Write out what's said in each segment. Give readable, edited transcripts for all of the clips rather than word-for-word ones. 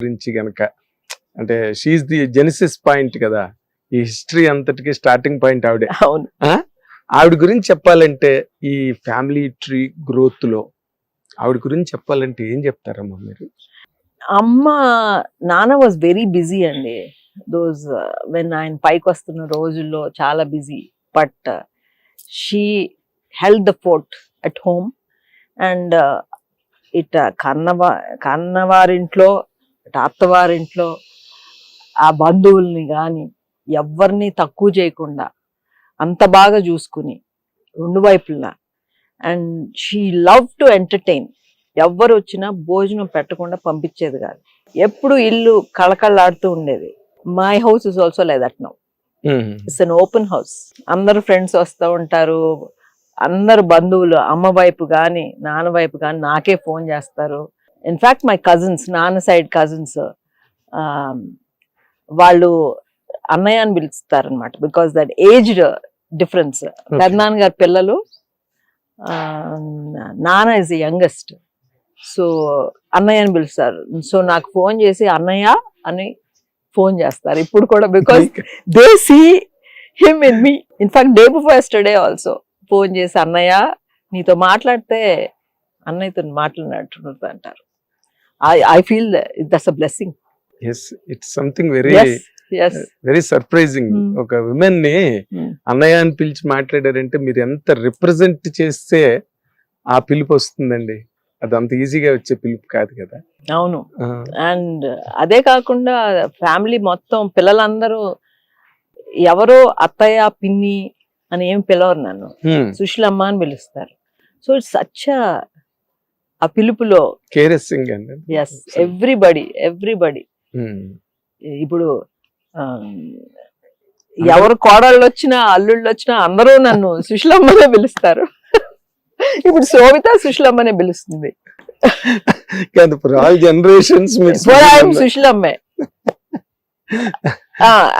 గురించి గనక అంటే షీఈస్ ది జెనిసిస్ పాయింట్ కదా, ఈ హిస్టరీ అంతటికి స్టార్టింగ్ పాయింట్ ఆవిడే. అవును. ఆవిడ గురించి చెప్పాలంటే ఈ ఫ్యామిలీ ట్రీ గ్రోత్ లో ఆవిడ గురించి చెప్పాలంటే ఏం చెప్తారమ్మా మీరు? నాన్న వాజ్ వెరీ బిజీ అండి. దోస్ వెన్ ఆయన పైకి వస్తున్న రోజుల్లో చాలా busy. But she held the fort at home. And ఇట కన్నవారింట్లో ఇటు అత్తవారింట్లో ఆ బంధువుల్ని కానీ ఎవరిని తక్కువ చేయకుండా అంత బాగా చూసుకుని రెండు వైపులా. And she love to entertain. ఎవ్వరు వచ్చినా భోజనం పెట్టకుండా పంపించేది కాదు. ఎప్పుడు ఇల్లు కళకళలాడుతూ ఉండేది. My house is also like that now. It's an open house. అందరు ఫ్రెండ్స్ వస్తూ ఉంటారు, అందరు బంధువులు అమ్మ వైపు కానీ నాన్న వైపు కానీ నాకే ఫోన్ చేస్తారు. ఇన్ఫాక్ట్ మై కజిన్స్, నాన్న సైడ్ కజిన్స్, వాళ్ళు అన్నయ్య అని పిలుస్తారనమాట. Because that age difference. పెద్దనాన్న గారి పిల్లలు, నాన్న ఇస్ ది యంగెస్ట్, సో అన్నయ్య అని పిలుస్తారు. సో నాకు ఫోన్ చేసి అన్నయ్య అని ఫోన్ చేస్తారు ఇప్పుడు కూడా. Because they see him in me. In fact day before yesterday also phone చేసి అన్నయ్య నీతో మాట్లాడితే అన్నయ్యతో మాట్లాడినట్టు అంటారు. I feel that's a blessing. Yes, it's something very surprising. ఒక విమెన్ ని అన్నయ్య అని పిలిచి మాట్లాడారంటే మీరు ఎంత రిప్రజెంట్ చేస్తే ఆ పిలుపు వస్తుందండి. అది అంత ఈజీగా వచ్చే పిలుపు కాదు కదా. అవును. అండ్ అదే కాకుండా ఫ్యామిలీ మొత్తం పిల్లలందరూ ఎవరో అత్తయ్య పిన్ని అని ఏం పిలవరు నన్ను, సుశీలమ్మ అని పిలుస్తారు. సో ఇట్స్ సచ్ ఆ పిలుపులో కేరింగ్ అండి. Yes, everybody. ఇప్పుడు ఎవరు కోడళ్ళు వచ్చినా అల్లుళ్ళు వచ్చినా అందరూ నన్ను సుశీలమ్మనే పిలుస్తారు. ఇప్పుడు శోభిత సుశీలమ్మనే పిలుస్తుంది. సుశీలమ్మే.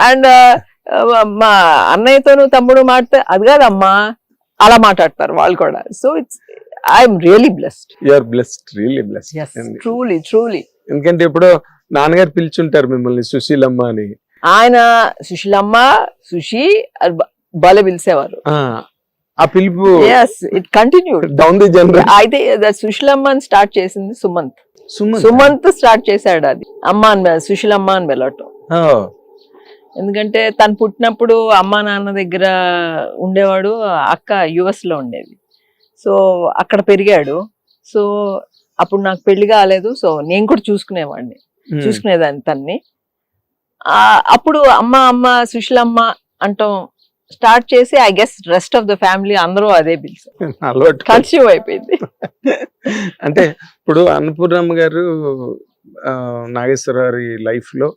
అండ్ మా అన్నయ్యతోను తమ్ముడు మాట్లాడితే అది కాదమ్మా అలా మాట్లాడతారు వాళ్ళు కూడా. So it's I'm really blessed. You are blessed, really blessed. yes, truly. ఎందుకంటే ఇప్పుడు నాన్నగారు పిలుచుంటారు మిమ్మల్ని సుశీలమ్మ అని. ఆయన సుశీలమ్మ, సుషి బాలే పిలిచేవారు. ఆ పిలుపు it continued down the generation. అయితే సుశీలమ్మ అని స్టార్ట్ చేసింది సుమంత్ స్టార్ట్ చేశాడు అది. అమ్మ అని సుశీలమ్మ అని వెళ్ళటం. ఎందుకంటే తను పుట్టినప్పుడు అమ్మ నాన్న దగ్గర ఉండేవాడు, అక్క యుఎస్ లో ఉండేది. సో అక్కడ పెరిగాడు. సో అప్పుడు నాకు పెళ్లి కాలేదు. సో నేను కూడా చూసుకునేదాన్ని తన్ని. అప్పుడు అమ్మ సుశీలమ్మ అంటాం స్టార్ట్ చేసి I guess rest of the family అందరూ అదే పిలిచారు. కన్స్యూమ్ అయిపోయింది. అంటే ఇప్పుడు అన్నపూర్ణమ్మ గారు నాగేశ్వరరావు లైఫ్ లో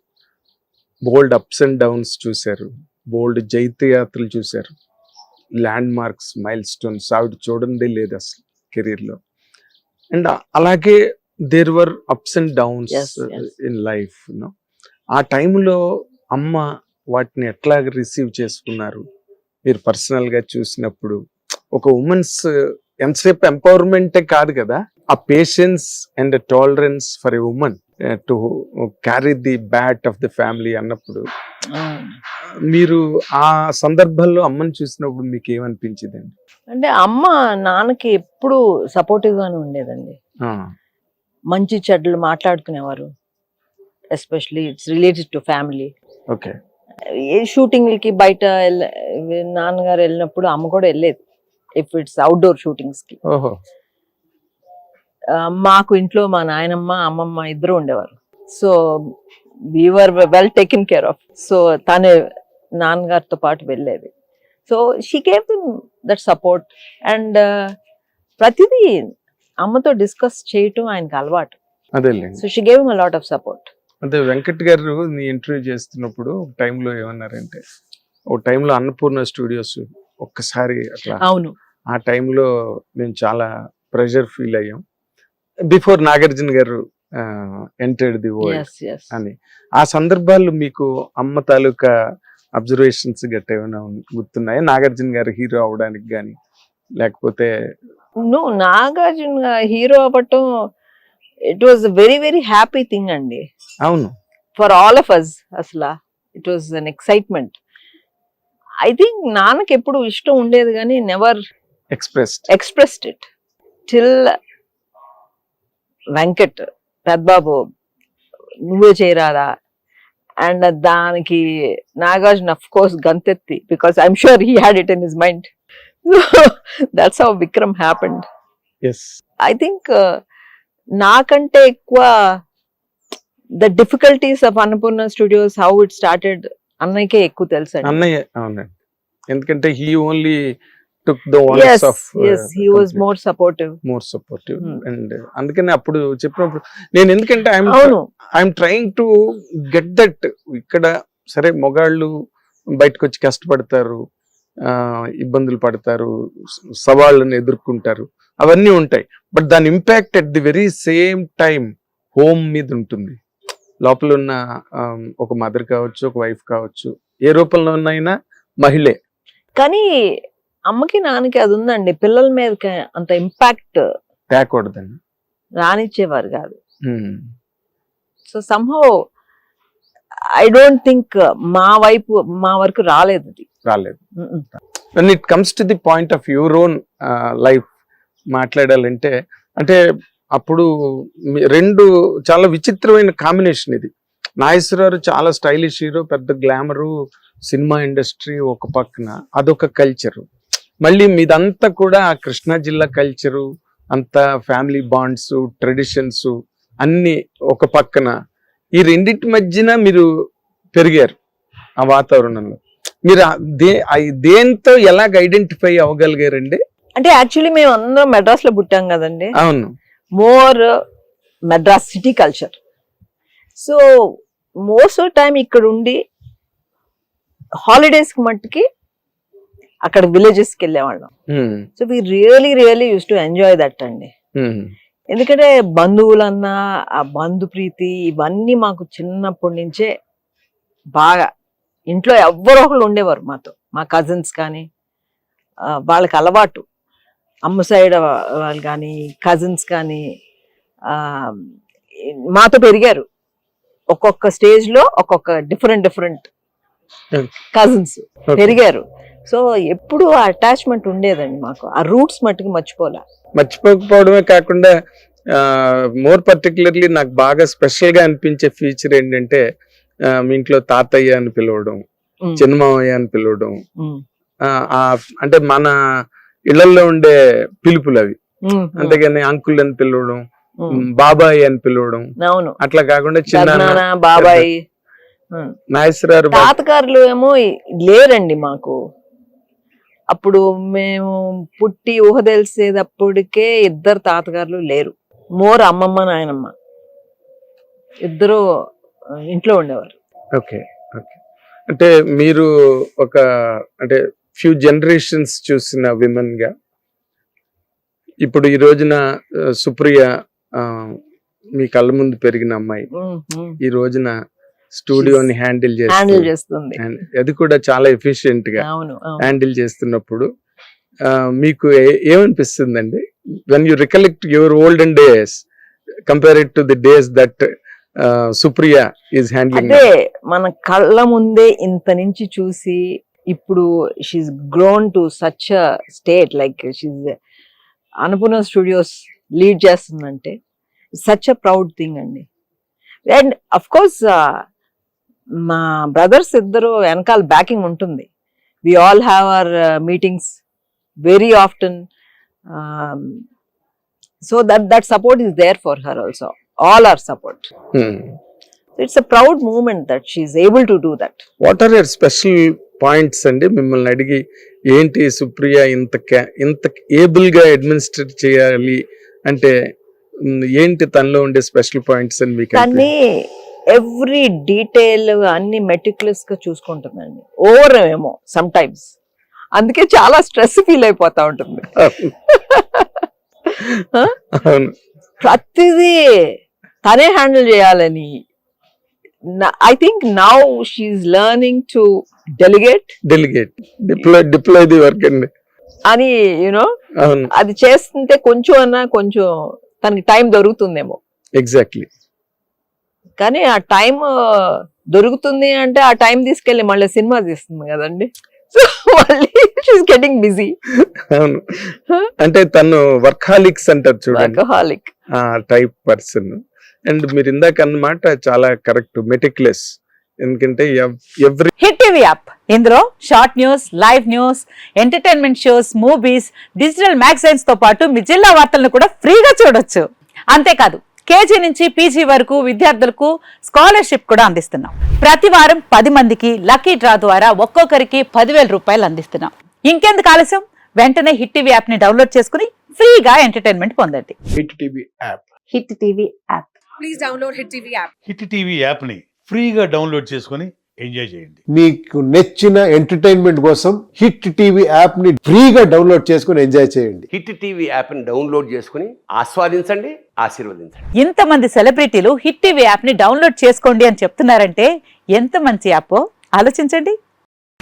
బోల్డ్ అప్స్ అండ్ డౌన్స్ చూశారు, బోల్డ్ జైత్రయాత్రలు చూశారు, ల్యాండ్ మార్క్స్, మైల్ స్టోన్స్ ఆవిడ చూడండి లేదు అసలు కెరీర్ లో. అండ్ అలాగే there were ups and downs in life. ఆ టైంలో అమ్మ వాటిని ఎట్లా రిసీవ్ చేసుకున్నారు మీరు పర్సనల్ గా చూసినప్పుడు? ఒక ఉమెన్స్ ఎంతసేపు ఎంపవర్మెంటే కాదు కదా, ఆ patience and tolerance for a women to carry the bat of the family అన్నప్పుడు మీరు ఆ సందర్భంలో అమ్మని చూసినప్పుడు మీకు ఏమనిపించిందండి? అంటే అమ్మ నాన్నకి ఎప్పుడు సపోర్టివ్ గానే ఉండేదండి. మంచి చెడ్డలు మాట్లాడుకునేవారు. Especially it's related to family. Okay. షూటింగ్లకి బయట నాన్నగారు వెళ్ళినప్పుడు అమ్మ కూడా వెళ్ళేది. ఇఫ్ ఇట్స్ అవుట్డోర్ షూటింగ్స్ కి. మాకు ఇంట్లో మా నాయనమ్మ అమ్మమ్మ ఇద్దరు ఉండేవారు. So we are well taken care of. So తనే నాన్నగారితో పాటు వెళ్ళేది. So she gave him that support. And ప్రతిదీ అమ్మతో డిస్కస్ చేయటం ఆయనకు అలవాటు. So she gave him a lot of support. అంటే వెంకట్ గారు నీ ఇంటర్వ్యూ చేస్తున్నప్పుడు టైంలో ఏమన్నారంటే, ఒక టైంలో అన్నపూర్ణ స్టూడియోస్ ఒక్కసారి అట్లా, అవును, ఆ టైంలో మేము చాలా ప్రెషర్ ఫీల్ అయ్యాం బిఫోర్ నాగార్జున గారు ఎంటర్డ్ ది వరల్డ్ అని. ఆ సందర్భాల్లో మీకు అమ్మ తాలూకా అబ్జర్వేషన్స్ గట్ట ఏమైనా గుర్తున్నాయా? నాగార్జున గారు హీరో అవడానికి కానీ లేకపోతే? నాగార్జున హీరో అవ్వటం it was very very happy thing అండి అవును. For all of us. అసలు it was an excitement. I think నాన్నకి ఎప్పుడు ఇష్టం ఉండేది కానీ never expressed it till Venkat పెద్దబాబు నువ్వే చేయరాదా, అండ్ దానికి నాగార్జున అఫ్ కోర్స్ గంతెత్తి, because I'm sure he had it in his mind. That's how Vikram happened. I think నాకంటే ఎక్కువ the difficulties of Annapurna studios, how it started, అన్నయ్యకే ఎక్కువ తెలుసు. అన్నయ్య, అవునండి. ఎందుకంటే he only took the onus of he was more supportive and అందుకని అప్పుడు చెప్పినప్పుడు నేను ఎందుకంటే I'm trying to get that. ఇక్కడ సరే మొగాళ్ళు బయటకు వచ్చి కష్టపడతారు, ఇబ్బందులు పడతారు, సవాళ్ళను ఎదుర్కొంటారు, అవన్నీ ఉంటాయి. బట్ దాని impact at the very same time home మీద ఉంటుంది. లోపల ఉన్న ఒక మదర్ కావచ్చు, ఒక వైఫ్ కావచ్చు, ఏ రూపంలో ఉన్నైనా మహిళే. కానీ అమ్మకి నాన్నకి అది ఉందండి, పిల్లల మీద అంత ఇంపాక్ట్ తేకూడదండి, రానిచ్చేవారు కాదు. So somehow I don't think మా వరకు రాలేదు. when it comes to the point of your own life మాట్లాడాలంటే, అంటే అప్పుడు రెండు చాలా విచిత్రమైన కాంబినేషన్ ఇది. నాగేశ్వరరావు చాలా స్టైలిష్ హీరో, పెద్ద గ్లామరు, సినిమా ఇండస్ట్రీ ఒక పక్కన, అదొక కల్చరు. మళ్ళీ మీదంతా కూడా కృష్ణా జిల్లా కల్చరు, అంతా ఫ్యామిలీ బాండ్స్, ట్రెడిషన్స్ అన్ని ఒక పక్కన. ఈ రెండింటి మధ్యన మీరు పెరిగారు ఆ వాతావరణంలో. మీరు దేంతో ఎలాగ ఐడెంటిఫై అవ్వగలిగారండి? అంటే యాక్చువల్లీ మేము అందరం మెడ్రాస్ లో పుట్టాం కదండి. అవును. More Madras city culture. So most of time ఇక్కడ ఉండి హాలిడేస్ కి మట్టుకి అక్కడ విలేజెస్ కి వెళ్ళేవాళ్ళం. So we really used to enjoy that అండి. ఎందుకంటే బంధువులన్నా ఆ బంధు ప్రీతి ఇవన్నీ మాకు చిన్నప్పటి నుంచే బాగా. ఇంట్లో ఎవరో ఒకళ్ళు ఉండేవారు మాతో, మా కజిన్స్ కానీ, వాళ్ళకి అలవాటు. అమ్మ సైడ్ వాళ్ళు కానీ, కజిన్స్ కానీ మాతో పెరిగారు. ఒక్కొక్క స్టేజ్ లో ఒక్కొక్క డిఫరెంట్ కజిన్స్ పెరిగారు. సో ఎప్పుడు అటాచ్మెంట్ ఉండేదండి మాకు. ఆ రూట్స్ మట్టుకు మర్చిపోకపోవడమే కాకుండా మోర్ పర్టికులర్లీ నాకు బాగా స్పెషల్ గా అనిపించే ఫీచర్ ఏంటంటే, మీ ఇంట్లో తాతయ్య అని పిలవడం, చిన్నమావయ్య అని పిలవడం, అంటే మన ఇళ్లలో ఉండే పిలుపులు అవి. అంతేగాని అంకుల్ అని పిలవడం, బాబాయ్ అని పిలవడం, అట్లా కాకుండా చిన్న బాబాయ్. నాగేశ్వరరావు తాతగారులు ఏమో లేరండి మాకు. అప్పుడు మేము పుట్టి ఊహ తెలిసేటప్పటికే 2 తాతగారులు లేరు. మోర్ అమ్మమ్మ నాయనమ్మ ఇద్దరు ఇంట్లో ఉండేవారు. ఓకే. అంటే మీరు అంటే ఫ్యూ జనరేషన్స్ చూసిన విమెన్ గా, ఇప్పుడు ఈ రోజున సుప్రియ మీ కళ్ళ ముందు పెరిగిన అమ్మాయి ఈ రోజున స్టూడియోని హ్యాండిల్ చేస్తుంది. అది కూడా చాలా ఎఫిషియెంట్ గా హ్యాండిల్ చేస్తున్నప్పుడు మీకు ఏమనిపిస్తుందండి? When you recollect your olden days compare it to the days that Supriya is handling. అదే మన కళ్ళ ముందే ఇంత నుంచి చూసి ఇప్పుడు she's grown to such a state, like she Annapurna studios lead చేస్తుందంటే సచ్ అ ప్రౌడ్ థింగ్ అండి. అండ్ అఫ్ కోర్స్ మా బ్రదర్స్ ఇద్దరు వెనకాల బ్యాకింగ్ ఉంటుంది. We all have our meetings very often. So that support is there for her also, all are support. It's a proud moment that she is able to do that. What are your special points అండి? మిమ్మల్ని అడిగి ఏంటి సుప్రియ ఇంత able గా administrate చేయాలి అంటే ఏంటి తనలో ఉండే స్పెషల్ పాయింట్స్ అని మీకు? ఎవ్రీ డీటెయిల్ అన్ని మెటిక్యులస్ గా చూసుకుంటుందండి. ఓవర్ ఏమో సమ్ టైమ్స్, అందుకే చాలా స్ట్రెస్ ఫీల్ అయిపోతా ఉంటుంది. ప్రతిదీ తనే హ్యాండిల్ చేయాలని. I think now she is learning to delegate deploy the work అండి అని, యునో అది చేస్తుంటే కొంచెం తనకి టైం దొరుకుతుందేమో. ఎగ్జాక్ట్లీ. కానీ ఆ టైం దొరుకుతుంది అంటే ఆ టైం తీసుకెళ్ళి మళ్ళీ సినిమా తీస్తుంది కదండి. సో మళ్ళీ షీఈస్ గెటింగ్ బిజీ. అవును, అంటే తను వర్కాలిక్స్ అంటారు చూడండి, వర్కహాలిక్. ఆ టైప్ పర్సన్. అండ్ మీరు ఇందాక అన్నమాట చాలా కరెక్ట్, మెటిక్యులస్. ఎందుకంటే ఎవ్రీ హిట్ టీవీ యాప్, ఇందులో short news, live news, entertainment shows, movies, digital magazines తో పాటు మీ జిల్లా వార్తలను కూడా ఫ్రీగా చూడొచ్చు. అంతేకాదు కేజీ నుంచి పీజీ వరకు విద్యార్థులకు స్కాలర్షిప్ కూడా అందిస్తున్నాం. ప్రతి వారం 10 మందికి లక్కీ డ్రా ద్వారా ఒక్కొక్కరికి 10,000 రూపాయలు అందిస్తున్నాం. ఇంకెందుకు ఆలస్యం, వెంటనే హిట్ టీవీ యాప్ ని డౌన్లోడ్ చేసుకుని ఫ్రీగా ఎంటర్టైన్మెంట్ పొందండి. Hit TV app. Hit TV app. Please download Hit TV app. Hit TV యాప్ని ఫ్రీగా డౌన్లోడ్ చేసుకొని ఎంజాయ్ చేయండి. మీకు నచ్చిన ఎంటర్టైన్మెంట్ కోసం హిట్ టీవీ యాప్ ని ఫ్రీగా డౌన్లోడ్ చేసుకుని ఎంజాయ్ చేయండి. హిట్ టీవీ యాప్ని డౌన్లోడ్ చేసుకుని ఆస్వాదించండి, ఆశీర్వదించండి. ఇంతమంది సెలబ్రిటీలు హిట్ టీవీ యాప్ ని డౌన్లోడ్ చేసుకోండి అని చెప్తున్నారంటే ఎంత మంచి యాప్ ఆలోచించండి.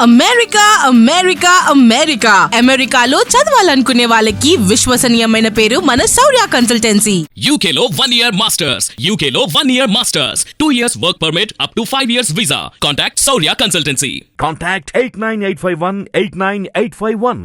అమెరికా అమెరికా అమెరికా అమెరికాలో చదవాలనుకునే వాళ్ళకి విశ్వసనీయమైన పేరు మన శౌర్య consultancy. UK Law 1 Year Masters. UK Law 1 Year Masters. 2 years work permit up to 5 years visa. Contact Saurya Consultancy. Contact 89851 89851.